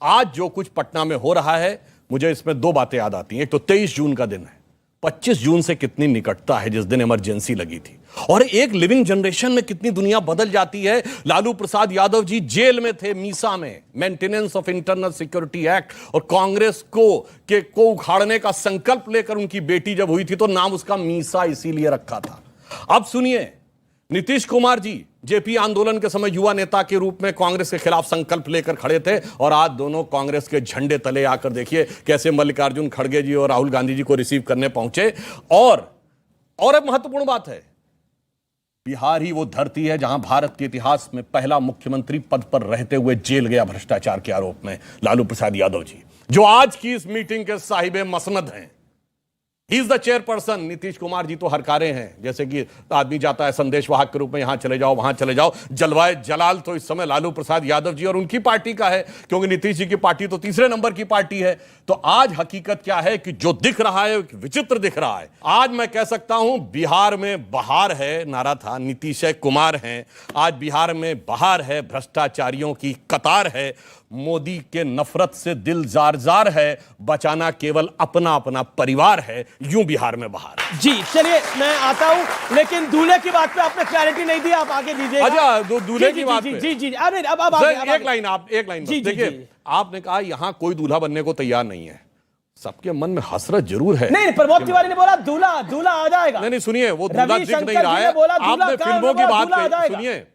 आज जो कुछ पटना में हो रहा है, मुझे इसमें दो बातें याद आती हैं। एक तो 23 जून का दिन है, 25 जून से कितनी निकटता है जिस दिन इमरजेंसी लगी थी, और एक लिविंग जनरेशन में कितनी दुनिया बदल जाती है। लालू प्रसाद यादव जी जेल में थे मीसा में, maintenance of internal security act, और कांग्रेस को उखाड़ने का संकल्प लेकर उनकी बेटी जब हुई थी तो नाम उसका मीसा इसीलिए रखा था। अब सुनिए, नीतीश कुमार जी जेपी आंदोलन के समय युवा नेता के रूप में कांग्रेस के खिलाफ संकल्प लेकर खड़े थे, और आज दोनों कांग्रेस के झंडे तले आकर देखिए कैसे मल्लिकार्जुन खड़गे जी और राहुल गांधी जी को रिसीव करने पहुंचे। और एक महत्वपूर्ण बात है, बिहार ही वो धरती है जहां भारत के इतिहास में पहला मुख्यमंत्री पद पर रहते हुए जेल गया भ्रष्टाचार के आरोप में, लालू प्रसाद यादव जी, जो आज की इस मीटिंग के साहिबे मसनद हैं। He is the chairperson. Nitish Kumar ji तो हरकारे हैं, जैसे कि आदमी जाता है संदेश वाहक के रूप में, यहां चले जाओ वहां चले जाओ। जलवाए जलाल तो इस समय लालू प्रसाद यादव जी और उनकी पार्टी का है, क्योंकि नीतीश जी की पार्टी तो तीसरे नंबर की पार्टी है। तो आज हकीकत क्या है कि जो दिख रहा है विचित्र दिख रहा है। आज मैं कह सकता हूं बिहार में बहार है, नारा था नीतीश कुमार हैं, आज बिहार में बहार है, भ्रष्टाचारियों की कतार है, मोदी के नफरत से दिल जार जार है, बचाना केवल अपना अपना परिवार है, यूं बिहार में बहार है। जी चलिए मैं आता हूं, लेकिन दूल्हे की बात पे आपने क्लैरिटी नहीं दी, आप आगे दीजिए। अच्छा, दूल्हे की बात जी पे। जी जी अरे अब एक लाइन देखिए, आपने कहा यहां कोई दूल्हा बनने को तैयार नहीं है, सबके मन में हसरत जरूर है। नहीं, प्रमोद तिवारी ने बोला दूल्हा आ जाएगा। नहीं सुनिए, वो दूल्हा दिख नहीं रहा है। आपने फिल्मों की बात कही, सुनिए,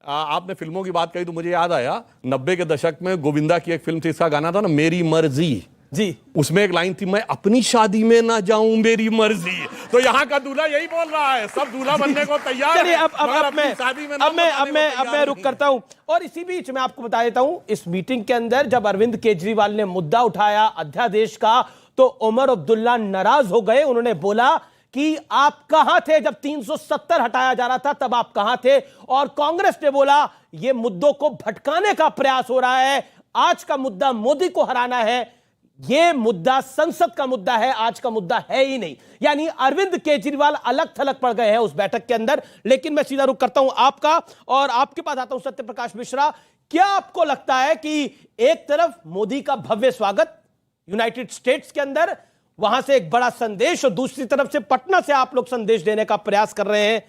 आपने फिल्मों की बात कही तो मुझे याद आया 90 के दशक में गोविंदा की एक फिल्म थी, इसका गाना था ना मेरी मर्जी जी, उसमें एक लाइन थी, मैं अपनी शादी में ना जाऊं मेरी मर्जी। तो यहाँ का दूल्हा यही बोल रहा है, सब दूल्हा बनने को तैयार है, अब मैं रुक करता हूं। और इसी बीच मैं आपको बता देता हूं, इस मीटिंग के अंदर जब अरविंद केजरीवाल ने मुद्दा उठाया अध्यादेश का, तो उमर अब्दुल्ला नाराज हो गए। उन्होंने बोला कि आप कहां थे जब 370 हटाया जा रहा था, तब आप कहां थे? और कांग्रेस ने बोला यह मुद्दों को भटकाने का प्रयास हो रहा है, आज का मुद्दा मोदी को हराना है, यह मुद्दा संसद का मुद्दा है, आज का मुद्दा है ही नहीं। यानी अरविंद केजरीवाल अलग थलग पड़ गए हैं उस बैठक के अंदर। लेकिन मैं सीधा रुख करता हूं आपका, और आपके पास आता हूं सत्य प्रकाश मिश्रा। क्या आपको लगता है कि एक तरफ मोदी का भव्य स्वागत यूनाइटेड स्टेट्स के अंदर, वहां से एक बड़ा संदेश, और दूसरी तरफ से पटना से आप लोग संदेश देने का प्रयास कर रहे हैं,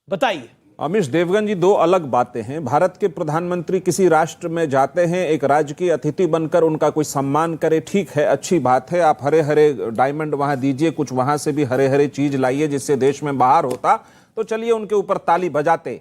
बताइए। अमीश देवगन जी, दो अलग बातें हैं। भारत के प्रधानमंत्री किसी राष्ट्र में जाते हैं, एक राज्य की अतिथि बनकर उनका कोई सम्मान करे, ठीक है, अच्छी बात है। आप हरे हरे डायमंड वहां दीजिए, कुछ वहां से भी हरे हरे चीज लाइए जिससे देश में बाहर होता, तो चलिए उनके ऊपर ताली बजाते।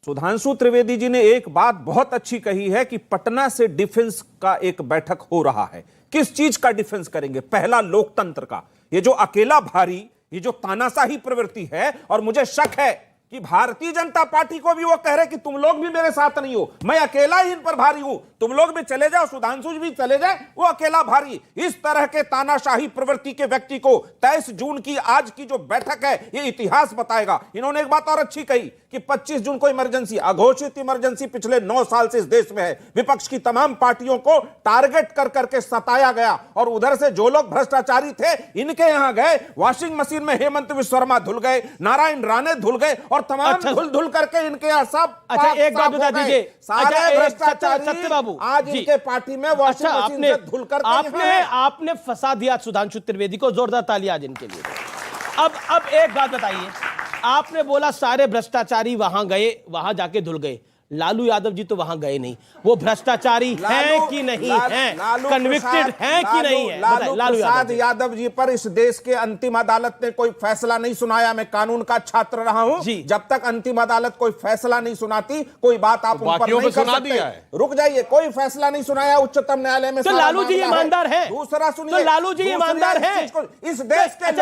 सुधांशु त्रिवेदी जी ने एक बात बहुत अच्छी कही है कि पटना से डिफेंस का एक बैठक हो रहा है। किस चीज का डिफेंस करेंगे? पहला, लोकतंत्र का। ये जो अकेला भारी, ये जो तानाशाही प्रवृत्ति है, और मुझे शक है कि भारतीय जनता पार्टी को भी वो कह रहे कि तुम लोग भी मेरे साथ नहीं हो, मैं अकेला ही इन पर भारी हूं, तुम लोग भी चले जाओ, सुधांशु भी चले जाए, वो अकेला भारी। इस तरह के तानाशाही प्रवृत्ति के व्यक्ति को 23 जून की आज की जो बैठक है ये इतिहास बताएगा। इन्होंने एक बात और अच्छी कही कि 25 जून को इमरजेंसी, अघोषित इमरजेंसी पिछले 9 साल से इस देश में है। विपक्ष की तमाम पार्टियों को टारगेट कर करके सताया गया, और उधर से जो लोग भ्रष्टाचारी थे इनके यहां गए, वॉशिंग मशीन में हेमंत विश्व शर्मा धुल गए, नारायण राणे धुल गए, और तमाम धुल धुल करके इनके सब। अच्छा, एक बात बता दीजिए, सारे भ्रष्टाचारी सत्य बाबू आज इनके पार्टी में वॉशिंग मशीन से धुल करके आपने फंसा दिया सुधांशु त्रिवेदी को। जोरदार तालियां आज इनके लिए। अब एक बात बताइए, आपने बोला सारे भ्रष्टाचारी वहां गए, वहां जाके धुल गए, लालू यादव जी तो वहां गए नहीं, वो भ्रष्टाचारी हैं कि नहीं हैं, कन्विक्टेड हैं कि नहीं है? लालू प्रसाद यादव जी पर इस देश के अंतिम अदालत ने कोई फैसला नहीं सुनाया। मैं कानून का छात्र रहा हूं, जब तक अंतिम अदालत कोई फैसला नहीं सुनाती कोई बात आप उन पर नहीं कर सकते। रुक जाइए, कोई फैसला नहीं सुनाया उच्चतम न्यायालय में। तो लालू जी ईमानदार है। दूसरा सुनिए, तो लालू जी ईमानदार है इस देश के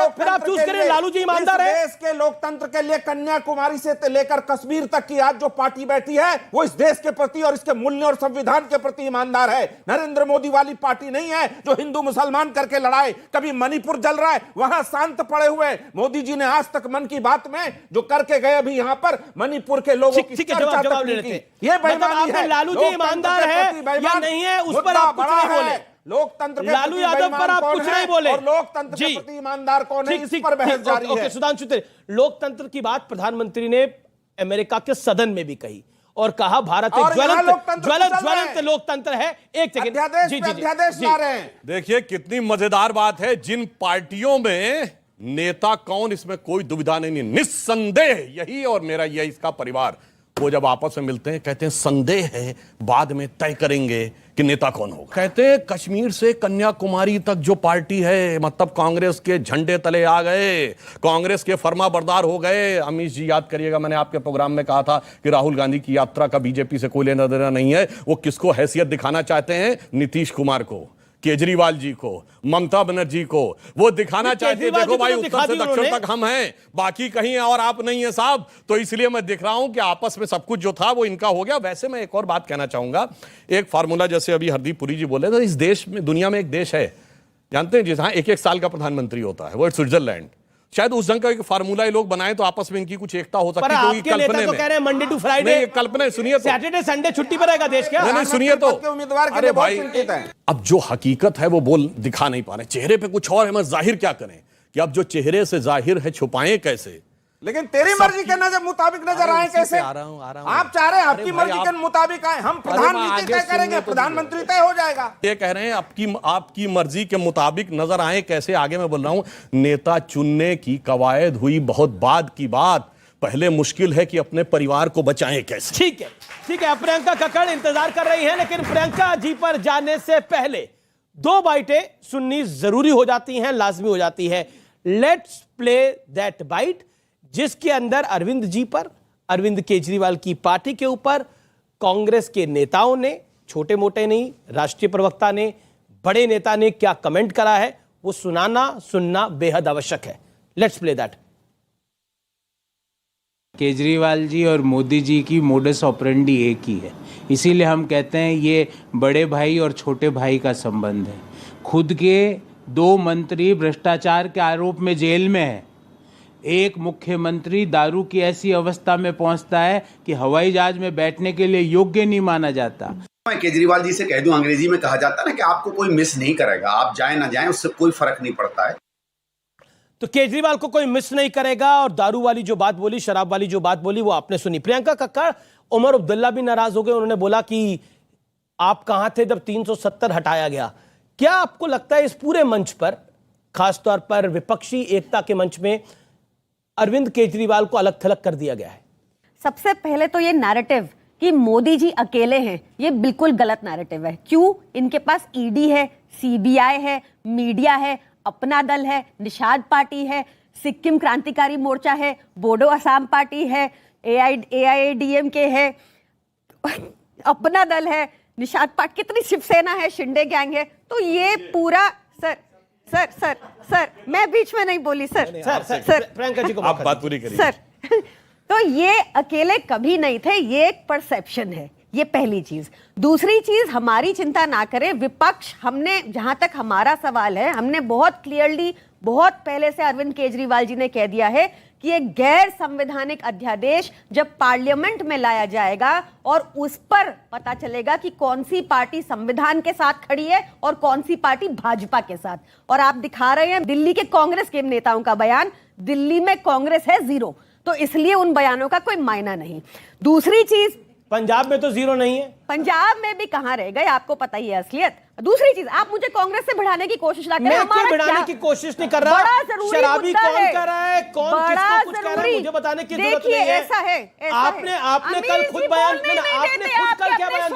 लोकतंत्र के लिए, कन्याकुमारी से लेकर कश्मीर तक की आज जो पार्टी बैठी है वो इस देश के प्रति और इसके मूल्य और संविधान के प्रति ईमानदार है। नरेंद्र मोदी वाली पार्टी नहीं है जो हिंदू मुसलमान करके लड़ाए। कभी मणिपुर जल रहा है, वहां शांत पड़े हुए मोदी जी ने आज तक मन की बात में जो करके गए, अभी यहां पर मणिपुर के लोगों की चर्चा तक नहीं की। ये बेईमानी है। लालू जी ईमानदार है या नहीं है, उस पर आप कुछ नहीं बोले। लोकतंत्र के लालू यादव पर आप कुछ नहीं बोले, और लोकतंत्र के प्रति ईमानदार कौन है, इस पर बहस जारी है। सुधांशु, लोकतंत्र की बात प्रधानमंत्री ने अमेरिका के सदन में भी कही, और कहा भारत एक और यहाँ ज्वलंत लोकतंत्र ज्वलंत चल रहा है। ज्वलंत लोकतंत्र है। एक सेकंड, अध्यादेश पे अध्यादेश ला रहे हैं। देखिए कितनी मजेदार बात है, जिन पार्टियों में नेता कौन इसमें कोई दुविधा नहीं, निस्संदेह यही और मेरा यही इसका परिवार, वो जब आपस में मिलते हैं कहते हैं संदेह है, बाद में तय करेंगे कि नेता कौन होगा। कहते हैं कश्मीर से कन्याकुमारी तक जो पार्टी है, मतलब कांग्रेस के झंडे तले आ गए, कांग्रेस के फर्माबरदार हो गए। अमीश जी याद करिएगा, मैंने आपके प्रोग्राम में कहा था कि राहुल गांधी की यात्रा का बीजेपी से कोई लेना देना नहीं है। वो किसको हैसियत दिखाना चाहते हैं? नीतीश कुमार को, केजरीवाल जी को, ममता बनर्जी को। वो दिखाना चाहते हैं देखो भाई उत्तर से दक्षिण तक हम हैं, बाकी कहीं और आप नहीं है साहब। तो इसलिए मैं देख रहा हूं कि आपस में सब कुछ जो था वो इनका हो गया। वैसे मैं एक और बात कहना चाहूंगा, एक फार्मूला जैसे अभी हरदीप पुरी जी बोले, तो इस देश में, दुनिया में एक देश है जानते हैं जहां एक साल का प्रधानमंत्री होता है, वो स्विट्जरलैंड। शायद उस ढंग का एक फार्मूला ये लोग बनाए तो आपस में इनकी कुछ एकता हो सकती है। आपके नेता तो कह रहे हैं मंडे टू फ्राइडे, कल्पना सुनिए, सैटरडे संडे छुट्टी पर रहेगा देश क्या? नहीं सुनिए तो, उम्मीदवार के अरे लिए बहुत भाई चिंतित है। अब जो हकीकत है वो बोल दिखा नहीं पा रहे, चेहरे पे कुछ और है, मैं जाहिर क्या करें कि अब जो चेहरे से जाहिर है छुपाएं कैसे? लेकिन तेरी मर्जी के नजर मुताबिक नजर आए कैसे? आ रहा हूं। आप चाह रहे हैं आपकी मर्जी के मुताबिक आए, हम प्रधानमंत्री तय करेंगे, प्रधानमंत्री तय हो जाएगा। ये कह रहे हैं आपकी मर्जी के मुताबिक नजर आए कैसे? आगे मैं बोल रहा हूं, नेता चुनने की कवायद हुई बहुत बाद की बात, पहले मुश्किल है कि अपने परिवार को बचाएं कैसे। ठीक है, प्रियंका कक्कड़ इंतजार कर रही है, लेकिन प्रियंका जी पर जाने से पहले दो बाइटें सुननी जरूरी हो जाती हैं, लाजमी हो जाती है। लेट्स प्ले दैट बाइट, जिसके अंदर अरविंद जी पर, अरविंद केजरीवाल की पार्टी के ऊपर कांग्रेस के नेताओं ने, छोटे मोटे नहीं, राष्ट्रीय प्रवक्ता ने, बड़े नेता ने क्या कमेंट करा है, वो सुनना बेहद आवश्यक है। Let's play that. Kejriwal ji और मोदी जी की मोडस ऑपरेंडी एक ही है, इसीलिए हम कहते हैं ये बड़े भाई और छोटे भाई का संबंध है। खुद के दो मंत्री भ्रष्टाचार के आरोप में जेल में है, एक मुख्यमंत्री दारू की ऐसी अवस्था में पहुंचता है कि हवाई जहाज में बैठने के लिए योग्य नहीं माना जाता। मैं केजरीवाल जी से कह दूं, अंग्रेजी में कहा जाता है ना कि आपको कोई मिस नहीं करेगा, आप जाए ना जाए उससे कोई फर्क नहीं पड़ता है। तो केजरीवाल को कोई मिस नहीं करेगा, और दारू वाली जो बात बोली, शराब वाली जो बात बोली, वो आपने सुनी। प्रियंका कक्कड़, उमर अब्दुल्ला भी नाराज हो गए, उन्होंने बोला कि आप कहां थे जब 370 हटाया गया। क्या आपको लगता है इस पूरे मंच पर, खासतौर पर विपक्षी एकता के मंच में, अरविंद केजरीवाल को अलग थलग कर दिया गया है? सबसे पहले तो ये नैरेटिव कि मोदी जी अकेले हैं, ये बिल्कुल गलत नैरेटिव है। क्यों? इनके पास ईडी है, सीबीआई है, मीडिया है, अपना दल है, निषाद पार्टी है, सिक्किम क्रांतिकारी मोर्चा है, बोडो असम पार्टी है, AIADMK है, अपना दल है, निषाद पार्टी, कितनी शिवसेना है, शिंदे गैंग है। तो ये पूरा सर मैं बीच में नहीं बोली सर प्रियंका जी को आप बात पूरी करिए सर। तो ये अकेले कभी नहीं थे, ये एक परसेप्शन है, ये पहली चीज। दूसरी चीज, हमारी चिंता ना करें विपक्ष, हमने, जहां तक हमारा सवाल है, हमने बहुत क्लियरली, बहुत पहले से अरविंद केजरीवाल जी ने कह दिया है कि एक गैर संवैधानिक अध्यादेश जब पार्लियामेंट में लाया जाएगा और उस पर पता चलेगा कि कौन सी पार्टी संविधान के साथ खड़ी है और कौन सी पार्टी भाजपा के साथ। और आप दिखा रहे हैं दिल्ली के कांग्रेस के नेताओं का बयान, दिल्ली में कांग्रेस है 0, तो इसलिए उन बयानों का कोई मायना नहीं। दूसरी चीज, पंजाब में तो 0 नहीं है, पंजाब में भी कहां रह गए, आपको पता ही है असलियत। दूसरी चीज, आप मुझे कांग्रेस से बढ़ाने की कोशिश ना करें। मैं क्यों बढ़ाने की कोशिश नहीं कर रहा? बड़ा जरूरी शराबी मुद्दा कौन कर रहा है, कौन किसको कुछ कह रहा है, जरूरी। मुझे बताने की जरूरत देखिए, नहीं है। ऐसा है, आपने कल खुद बयान, आपने खुद कल क्या बयान?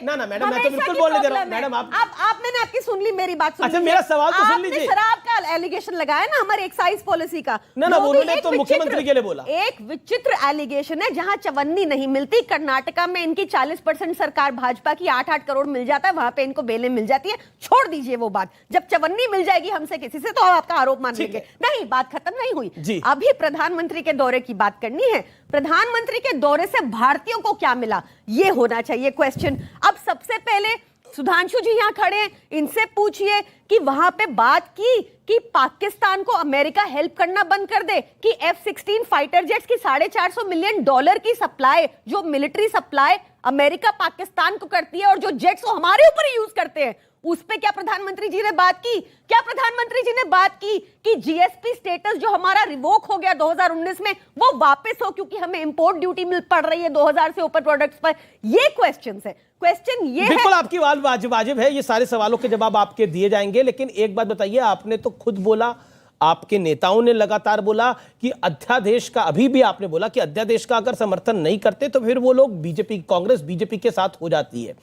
ना मैडम, मैं तो बिल्कुल बोलने दे रहा हूं मैडम। आपने ना, आपकी सुन ली मेरी बात, सुन अच्छा, मेरा सवाल तो सुन लीजिए। शराब का एलिगेशन लगाया ना हमारे एक्साइज पॉलिसी का। ना उन्होंने तो मुख्यमंत्री के लिए बोला। एक विचित्र एलिगेशन है, जहां चवन्नी नहीं मिलती, कर्नाटका में इनकी 40% सरकार भाजपा की, 8-8 करोड़ मिल जाता है, वहां पे इनको बेलें मिल जाती है। छोड़ दीजिए वो बात, जब चवन्नी मिल जाएगी हमसे किसी से तो आपका आरोप मान लेंगे। नहीं, बात खत्म नहीं हुई। अभी प्रधानमंत्री के दौरे की बात करनी है। प्रधानमंत्री के दौरे से भारतीयों को क्या मिला, ये होना चाहिए क्वेश्चन। अब सबसे पहले सुधांशु जी यहाँ खड़े हैं, इनसे पूछिए कि वहां पे बात की कि पाकिस्तान को अमेरिका हेल्प करना बंद कर दे, कि F-16 फाइटर जेट्स की $450 मिलियन की सप्लाई, जो मिलिट्री सप्लाई अमेरिका पाकिस्तान को करती है और जो जेट्स वो हमारे ऊपर यूज करते हैं, उस पे क्या प्रधानमंत्री जी ने बात की? क्या प्रधानमंत्री जी ने बात की कि जीएसपी स्टेटस जो हमारा रिवोक हो गया 2019 में वो वापस हो, क्योंकि हमें इंपोर्ट ड्यूटी मिल पड़ रही है 2000 से ऊपर प्रोडक्ट्स पर? ये क्वेश्चंस है। क्वेश्चन ये बिल्कुल है, आपकी बात वाजिब है, ये सारे सवालों के जवाब आपके दिए जाएंगे, लेकिन एक बात बताइए, आपने तो खुद बोला, आपके नेताओं ने लगातार बोला कि अध्यादेश का, अभी भी आपने बोला कि अध्यादेश का अगर समर्थन नहीं करते तो फिर वो लोग बीजेपी, कांग्रेस बीजेपी के साथ हो जाती है।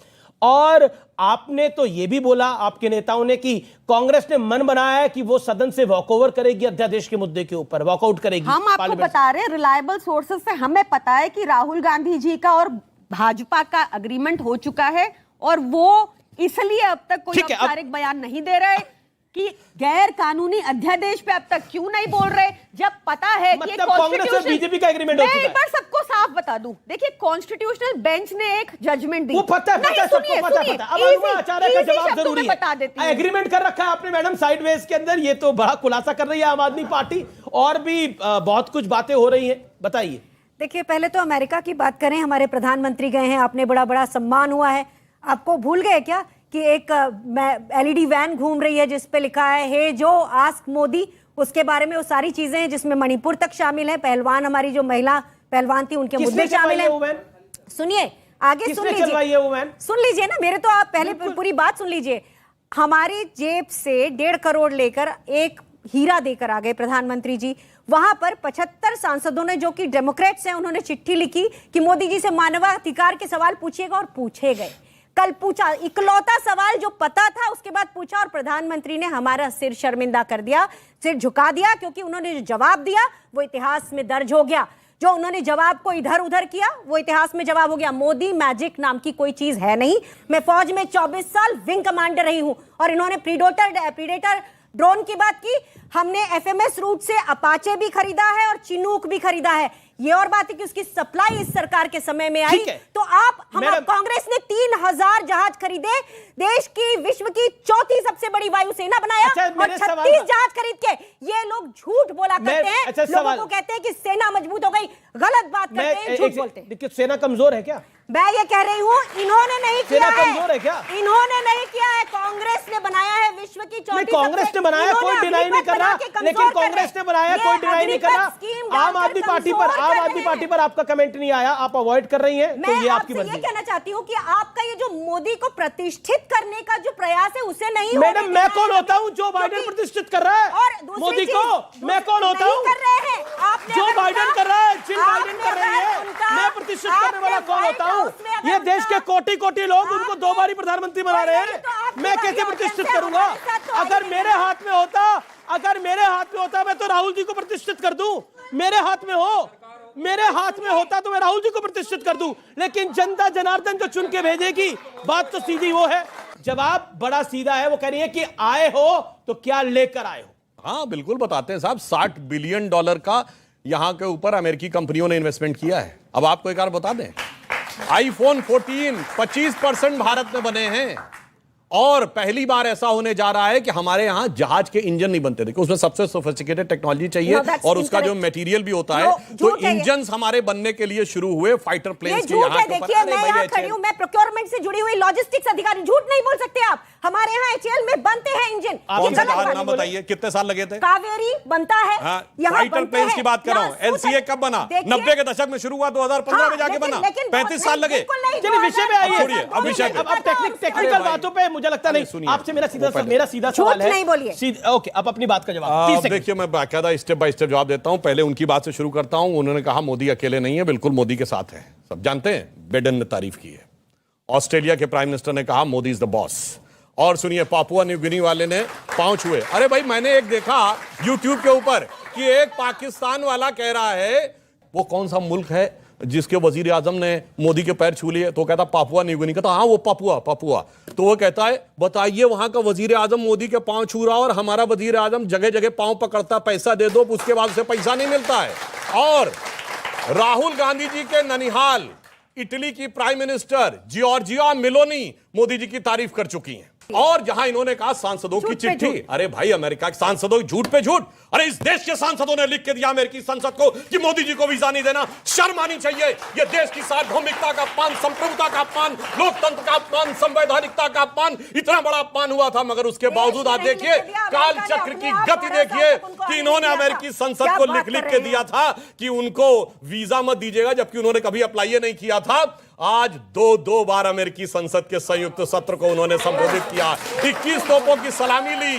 और आपने तो यह भी बोला, आपके नेताओं ने, कि कांग्रेस ने मन बनाया है कि वो सदन से वॉकओवर करेगी, अध्यादेश के मुद्दे के ऊपर वॉकआउट करेगी। हम आपको बता रहे हैं, रिलायबल सोर्सेस से हमें पता है कि राहुल गांधी जी का और भाजपा का एग्रीमेंट हो चुका है और वो इसलिए अब तक कोई औपचारिक बयान नहीं दे रहे कि गैर कानूनी अध्यादेश पे अब तक क्यों नहीं बोल रहे, जब पता है कि कांग्रेस और बीजेपी का एग्रीमेंट हो चुका है। एक बार सबको साफ बता दूं, देखिए कॉन्स्टिट्यूशनल बेंच ने एक जजमेंट दी, वो पता है, सबको पता है। अब अनुमा आचार्य का जवाब जरूरी है। बता देती हूं, एग्रीमेंट कर रखा है आपने मैडम साइडवेज के अंदर, ये तो बड़ा खुलासा कर रही है आम आदमी पार्टी, और भी बहुत कुछ बातें हो रही हैं, बताइए। देखिए, पहले तो अमेरिका की बात करें, हमारे प्रधानमंत्री गए हैं, आपने बड़ा बड़ा सम्मान हुआ है, आपको भूल गए क्या कि एक एलईडी वैन घूम रही है जिस पे लिखा है हे जो आस्क मोदी, उसके बारे में वो सारी चीजें हैं जिसमें मणिपुर तक शामिल है, पहलवान, हमारी जो महिला पहलवान थी उनके मुद्दे शामिल है। सुनिए, आगे सुन लीजिए, सुन लीजिए ना, मेरे तो आप पहले पूरी बात सुन लीजिए। हमारी जेब से 1.5 करोड़ लेकर एक हीरा देकर आ गए प्रधानमंत्री जी। वहां पर 75 सांसदों ने, जो कि डेमोक्रेट्स हैं, उन्होंने चिट्ठी लिखी कि मोदी जी से मानवाधिकार के सवाल पूछिएगा, और पूछे गए। कल पूछा, इकलौता सवाल जो पता था उसके बाद पूछा, और प्रधानमंत्री ने हमारा सिर शर्मिंदा कर दिया, सिर झुका दिया, क्योंकि उन्होंने जो जवाब दिया वो इतिहास में दर्ज हो गया। जो उन्होंने जवाब को इधर उधर किया वो इतिहास में जवाब हो गया। मोदी मैजिक नाम की कोई चीज है नहीं। मैं फौज में 24 साल विंग कमांडर रही हूं, और इन्होंने प्रीडेटर ड्रोन की बात की। हमने एफएमएस रूट से अपाचे भी खरीदा है और चिनूक भी खरीदा है। ये और बात है कि उसकी सप्लाई इस सरकार के समय में आई। तो कांग्रेस ने 3000 जहाज खरीदे, देश की, विश्व की 4थी सबसे बड़ी वायुसेना बनाया, और 36 जहाज खरीद के ये लोग झूठ बोला करते हैं। लोगों को कहते हैं कि सेना मजबूत हो गई, गलत बात करते हैं, झूठ बोलते हैं। सेना कमजोर है क्या? मैं ये कह रही हूँ, इन्होंने नहीं किया है। कमजोर है क्या? इन्होंने नहीं किया है, कांग्रेस ने बनाया है विश्व की 4थी। कांग्रेस ने बनाया, कोई डिनाई नहीं कर रहा, लेकिन कांग्रेस ने बनाया, कोई डिनाई नहीं कर रहा। आम आदमी पार्टी पर आपका कमेंट नहीं आया, आप अवॉइड कर रही हैं, तो ये आपकी मर्जी। मैं ये कहना चाहती हूँ कि आपका ये जो मोदी को प्रतिष्ठित करने का जो प्रयास है उसे नहीं, मैडम मैं कौन होता हूँ जो बाइडेन प्रतिष्ठित कर रहा है? और मोदी को मैं कौन होता हूँ? जो बाइडेन कर रहा है, जिन बाइडेन कर रही है, मैं प्रतिष्ठित करने वाला कौन होता हूँ? ये देश के कोटि कोटि लोग उनको 2 बार प्रधानमंत्री बना रहे हैं, मैं कैसे प्रतिष्ठित करूंगा? अगर मेरे हाथ में होता मैं तो राहुल जी को प्रतिष्ठित कर दूं। मेरे हाथ में होता तो मैं राहुल जी को प्रतिष्ठित कर दूं, लेकिन जनता जनार्दन जो चुन के भेजेगी, बात तो सीधी वो है। जवाब बड़ा सीधा है, वो कह रही है कि आए हो तो क्या लेकर आए हो? हाँ बिल्कुल बताते हैं साहब, $60 बिलियन का यहां के ऊपर अमेरिकी कंपनियों ने इन्वेस्टमेंट किया है। अब आपको एक बार बता दें, iPhone 14 25% भारत में बने हैं, और पहली बार ऐसा होने जा रहा है कि हमारे यहां जहाज के इंजन नहीं बनते थे, उसमें सबसे सोफिस्टिकेटेड टेक्नोलॉजी चाहिए, और उसका जो मटेरियल भी होता है, तो इंजन हमारे बनने के लिए शुरू हुए फाइटर प्लेन्स के। यहाँ देखिए, मैं यहाँ खड़ी हूँ, मैं प्रोक्योरमेंट से जुड़ी हुई लॉजिस्टिक्स अधिकारी, झूठ नहीं बोल सकते आप। हमारे यहाँ HAL में बनते हैं इंजन। कौन सा जहाज नाम बताइए, कितने साल लगे थे? कावेरी बनता है, फाइटर प्लेन्स की बात कर रहा हूँ। LCA कब बना? 90 के दशक में शुरू हुआ, 2015 में जाके बना, 35 साल लगे। चलिए विषय पे आइए, अब विषय पे। अब टेक्निकल बातों पे मुझे लगता नहीं, आपसे मेरा सीधा सवाल है, नहीं बोलिए। ओके, अब अपनी बात का जवाब देखिए, मैं बाकायदा स्टेप बाय स्टेप जवाब देता हूं। पहले उनकी बात से शुरू करता हूं। उन्होंने कहा मोदी अकेले नहीं है, बिल्कुल मोदी के साथ है, सब जानते हैं, बिडेन ने तारीफ की है। ऑस्ट्रेलिया के प्राइम मिनिस्टर ने कहा मोदी इज द बॉस। और सुनिए, पापुआ न्यू गिनी वाले ने पांव छुए। अरे भाई, मैंने एक देखा यूट्यूब के ऊपर कि एक पाकिस्तान वाला कह रहा है, वो कौन सा मुल्क है जिसके वजीर आजम ने मोदी के पैर छू लिए, तो कहता पापुआ न्यू गिनी। कहता हाँ वो पापुआ। तो वो कहता है बताइए, वहां का वजीर आजम मोदी के पांव छू रहा और हमारा वजीर आजम जगह जगह पांव पकड़ता, पैसा दे दो, उसके बाद उसे पैसा नहीं मिलता है। और राहुल गांधी जी के ननिहाल इटली की prime minister Giorgia Meloni Modi ji की तारीफ कर चुकी हैं। और जहां इन्होंने कहा सांसदों की झूठ पे चिट्ठी, अरे भाई अमेरिका के सांसदों की झूठ पे झूठ, अरे इस देश के सांसदों ने लिख के दिया अमेरिकी संसद को कि मोदी जी को वीजा नहीं देना। शर्म आनी चाहिए। यह देश की सार्वभौमिकता का अपमान, संप्रभुता का अपमान, लोकतंत्र का अपमान, संवैधानिकता का अपमान, इतना बड़ा अपमान हुआ था, मगर उसके बावजूद आप देखिए काल चक्र की गति देखिए कि इन्होंने अमेरिकी संसद को लिख के दिया था कि उनको वीजा मत दीजिएगा, जबकि उन्होंने कभी अप्लाई नहीं किया था। आज दो बार अमेरिकी संसद के संयुक्त सत्र को उन्होंने संबोधित किया, 21 तोपों की सलामी ली।